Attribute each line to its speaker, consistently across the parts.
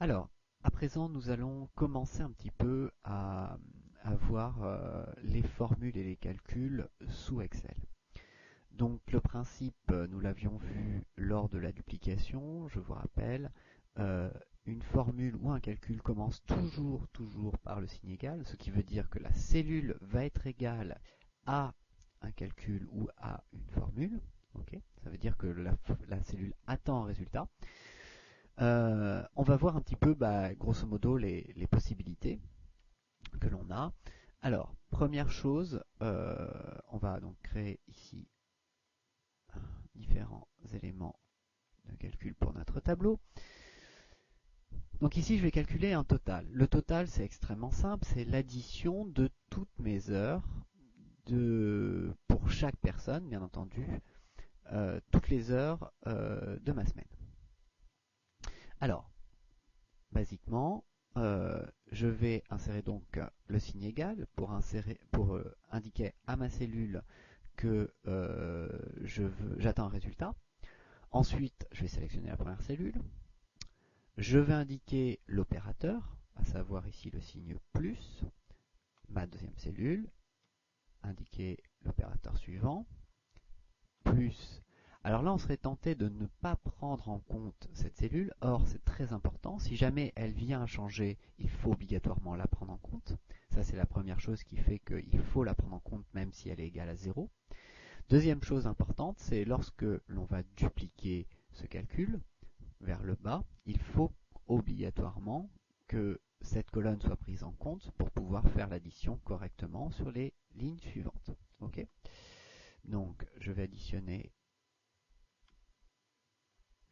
Speaker 1: Alors, à présent, nous allons commencer un petit peu à voir les formules et les calculs sous Excel. Donc, le principe, nous l'avions vu lors de la duplication, je vous rappelle, euh, une formule ou un calcul commence toujours par le signe égal, ce qui veut dire que la cellule va être égale à un calcul ou à une formule. Okay, ça veut dire que la cellule attend un résultat. On va voir un petit peu, grosso modo, les possibilités que l'on a. Alors, première chose, on va donc créer ici différents éléments de calcul pour notre tableau. Donc ici, je vais calculer un total. Le total, c'est extrêmement simple, c'est l'addition de toutes mes heures pour chaque personne, bien entendu, toutes les heures de ma semaine. Alors, basiquement, je vais insérer donc le signe égal pour indiquer à ma cellule que j'attends un résultat. Ensuite, je vais sélectionner la première cellule. Je vais indiquer l'opérateur, à savoir ici le signe plus, ma deuxième cellule, indiquer l'opérateur suivant, plus. Alors là, on serait tenté de ne pas prendre en compte cette cellule. Or, c'est très important. Si jamais elle vient à changer, il faut obligatoirement la prendre en compte. Ça, c'est la première chose qui fait qu'il faut la prendre en compte même si elle est égale à 0. Deuxième chose importante, c'est lorsque l'on va dupliquer ce calcul vers le bas, il faut obligatoirement que cette colonne soit prise en compte pour pouvoir faire l'addition correctement sur les lignes suivantes. Okay, donc, je vais additionner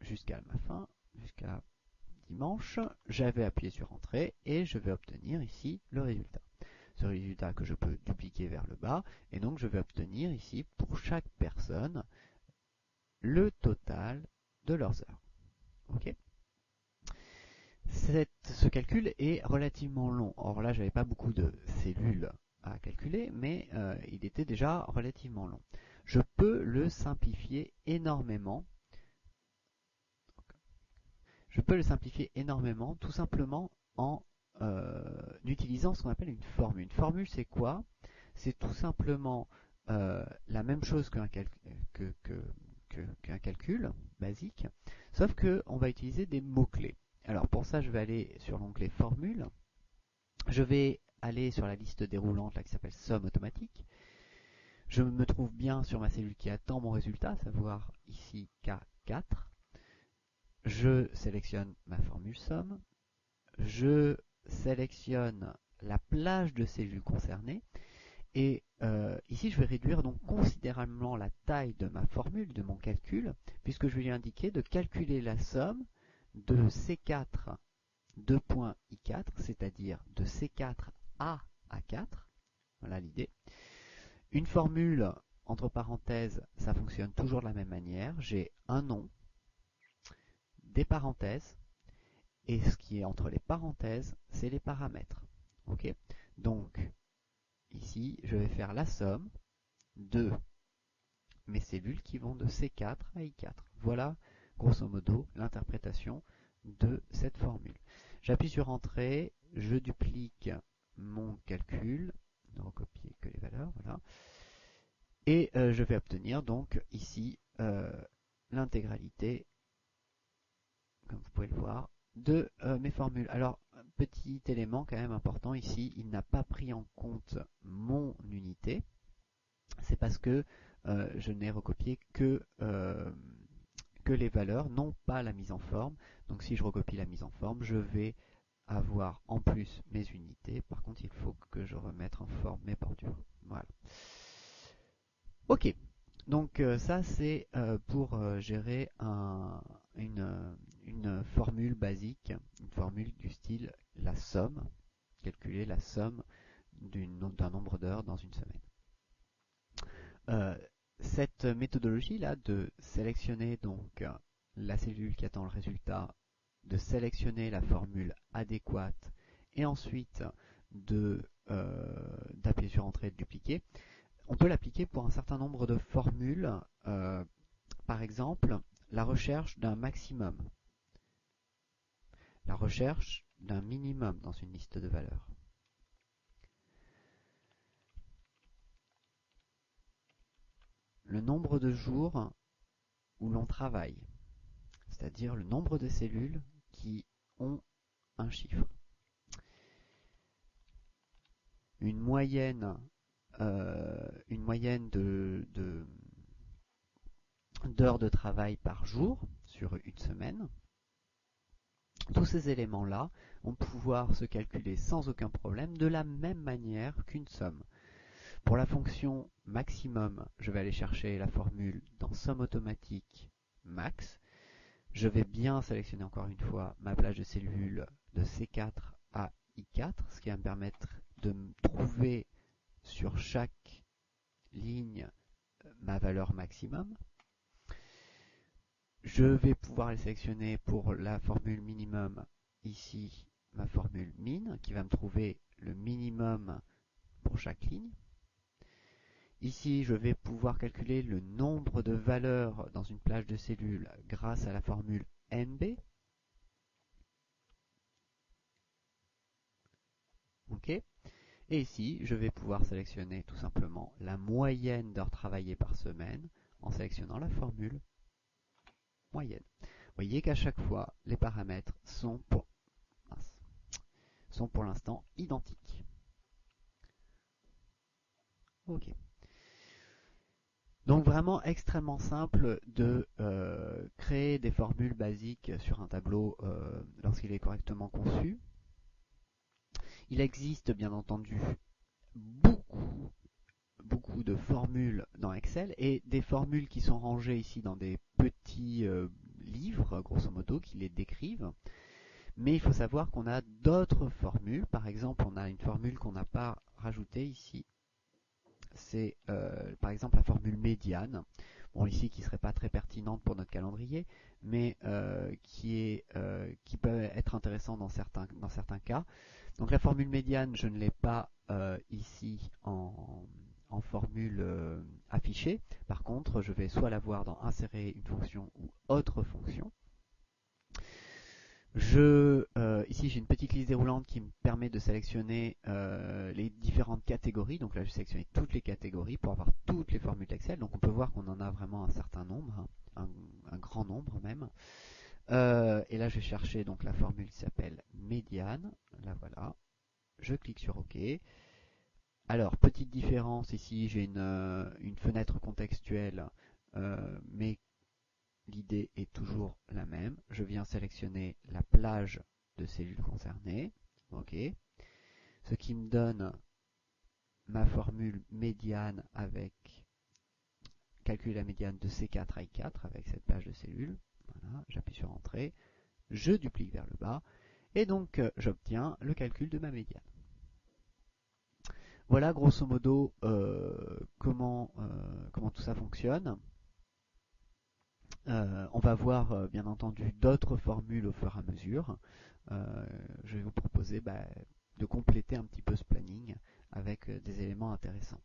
Speaker 1: jusqu'à ma fin, jusqu'à dimanche, j'avais appuyé sur Entrée et je vais obtenir ici le résultat. Ce résultat que je peux dupliquer vers le bas et donc je vais obtenir ici pour chaque personne le total de leurs heures. Okay, ce calcul est relativement long. Or là, j'avais pas beaucoup de cellules à calculer, mais il était déjà relativement long. Je peux le simplifier énormément. Je peux le simplifier énormément, tout simplement en utilisant ce qu'on appelle une formule. Une formule, c'est quoi? C'est tout simplement la même chose qu'un calcul basique, sauf qu'on va utiliser des mots-clés. Alors pour ça, je vais aller sur l'onglet Formule. Je vais aller sur la liste déroulante là, qui s'appelle Somme automatique. Je me trouve bien sur ma cellule qui attend mon résultat, à savoir ici K4. Je sélectionne ma formule somme, je sélectionne la plage de cellules concernées et ici je vais réduire donc considérablement la taille de ma formule, de mon calcul, puisque je vais lui indiquer de calculer la somme de C4 2.I4, c'est-à-dire de C4 à A4. Voilà l'idée. Une formule, entre parenthèses, ça fonctionne toujours de la même manière. J'ai un nom, des parenthèses, et ce qui est entre les parenthèses, c'est les paramètres. Okay, donc, ici, je vais faire la somme de mes cellules qui vont de C4 à I4. Voilà, grosso modo, l'interprétation de cette formule. J'appuie sur Entrée, je duplique mon calcul, ne recopier que les valeurs, voilà, et je vais obtenir donc ici l'intégralité, comme vous pouvez le voir, de mes formules. Alors, petit élément quand même important ici, il n'a pas pris en compte mon unité. C'est parce que je n'ai recopié que les valeurs, non pas la mise en forme. Donc si je recopie la mise en forme, je vais avoir en plus mes unités. Par contre, il faut que je remette en forme mes bordures. Voilà. Ok. Donc ça c'est pour gérer une formule basique, une formule du style la somme, calculer la somme d'un nombre d'heures dans une semaine. Cette méthodologie là de sélectionner donc la cellule qui attend le résultat, de sélectionner la formule adéquate et ensuite d'appuyer sur Entrée et de dupliquer, on peut l'appliquer pour un certain nombre de formules, par exemple la recherche d'un maximum. la recherche d'un minimum dans une liste de valeurs. Le nombre de jours où l'on travaille, c'est-à-dire le nombre de cellules qui ont un chiffre. Une moyenne d'heures de travail par jour sur une semaine. Tous ces éléments-là vont pouvoir se calculer sans aucun problème de la même manière qu'une somme. Pour la fonction maximum, je vais aller chercher la formule dans somme automatique max. Je vais bien sélectionner encore une fois ma plage de cellules de C4 à I4, ce qui va me permettre de me trouver sur chaque ligne ma valeur maximum. Je vais pouvoir les sélectionner pour la formule minimum, ici ma formule min, qui va me trouver le minimum pour chaque ligne. Ici, je vais pouvoir calculer le nombre de valeurs dans une plage de cellules grâce à la formule MB. OK. Et ici, je vais pouvoir sélectionner tout simplement la moyenne d'heures travaillées par semaine en sélectionnant la formule moyenne. Vous voyez qu'à chaque fois, les paramètres sont pour l'instant identiques. OK. Donc vraiment extrêmement simple de créer des formules basiques sur un tableau lorsqu'il est correctement conçu. Il existe bien entendu beaucoup de formules dans Excel et des formules qui sont rangées ici dans des petits livres, grosso modo, qui les décrivent. Mais il faut savoir qu'on a d'autres formules. Par exemple, on a une formule qu'on n'a pas rajoutée ici. C'est par exemple la formule médiane. Bon, ici qui ne serait pas très pertinente pour notre calendrier, mais qui peut être intéressant dans certains cas. Donc la formule médiane, je ne l'ai pas ici en formule affichée. Par contre, je vais soit la voir dans insérer une fonction ou autre fonction. Ici, j'ai une petite liste déroulante qui me permet de sélectionner les différentes catégories. Donc là, je sélectionne toutes les catégories pour avoir toutes les formules d'Excel. Donc on peut voir qu'on en a vraiment un certain nombre, un grand nombre même. Et là, je vais chercher donc la formule qui s'appelle médiane. Là, voilà. Je clique sur OK. Alors, petite différence ici, j'ai une fenêtre contextuelle, mais l'idée est toujours la même. Je viens sélectionner la plage de cellules concernées. OK. Ce qui me donne ma formule médiane avec calculer la médiane de C4 à I4 avec cette plage de cellules. Voilà, j'appuie sur Entrée. Je duplique vers le bas. Et donc, j'obtiens le calcul de ma médiane. Voilà grosso modo comment tout ça fonctionne. On va voir bien entendu d'autres formules au fur et à mesure. Je vais vous proposer de compléter un petit peu ce planning avec des éléments intéressants.